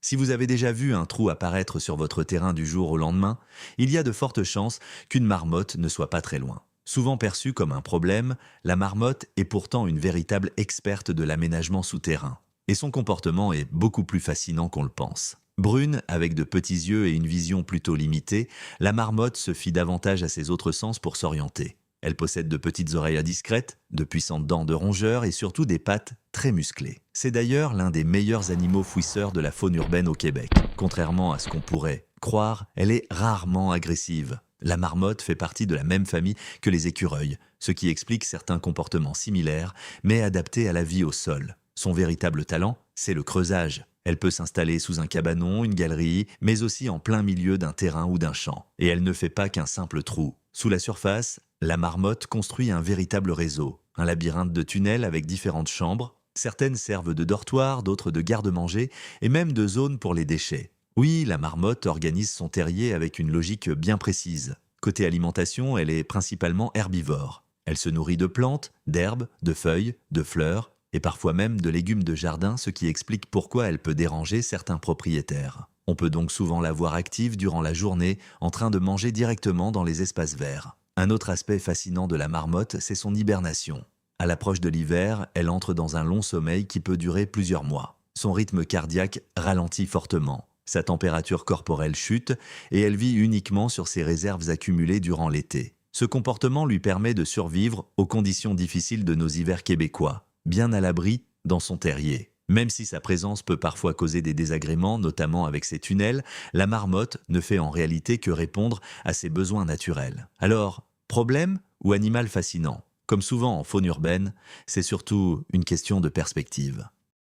Si vous avez déjà vu un trou apparaître sur votre terrain du jour au lendemain, il y a de fortes chances qu'une marmotte ne soit pas très loin. Souvent perçue comme un problème, la marmotte est pourtant une véritable experte de l'aménagement souterrain. Et son comportement est beaucoup plus fascinant qu'on le pense. Brune, avec de petits yeux et une vision plutôt limitée, la marmotte se fie davantage à ses autres sens pour s'orienter. Elle possède de petites oreilles discrètes, de puissantes dents de rongeur et surtout des pattes très musclées. C'est d'ailleurs l'un des meilleurs animaux fouisseurs de la faune urbaine au Québec. Contrairement à ce qu'on pourrait croire, elle est rarement agressive. La marmotte fait partie de la même famille que les écureuils, ce qui explique certains comportements similaires, mais adaptés à la vie au sol. Son véritable talent, c'est le creusage. Elle peut s'installer sous un cabanon, une galerie, mais aussi en plein milieu d'un terrain ou d'un champ. Et elle ne fait pas qu'un simple trou. Sous la surface, la marmotte construit un véritable réseau, un labyrinthe de tunnels avec différentes chambres. Certaines servent de dortoir, d'autres de garde-manger et même de zone pour les déchets. Oui, la marmotte organise son terrier avec une logique bien précise. Côté alimentation, elle est principalement herbivore. Elle se nourrit de plantes, d'herbes, de feuilles, de fleurs et parfois même de légumes de jardin, ce qui explique pourquoi elle peut déranger certains propriétaires. On peut donc souvent la voir active durant la journée, en train de manger directement dans les espaces verts. Un autre aspect fascinant de la marmotte, c'est son hibernation. À l'approche de l'hiver, elle entre dans un long sommeil qui peut durer plusieurs mois. Son rythme cardiaque ralentit fortement. Sa température corporelle chute et elle vit uniquement sur ses réserves accumulées durant l'été. Ce comportement lui permet de survivre aux conditions difficiles de nos hivers québécois, bien à l'abri dans son terrier. Même si sa présence peut parfois causer des désagréments, notamment avec ses tunnels, la marmotte ne fait en réalité que répondre à ses besoins naturels. Alors, problème ou animal fascinant? Comme souvent en faune urbaine, c'est surtout une question de perspective.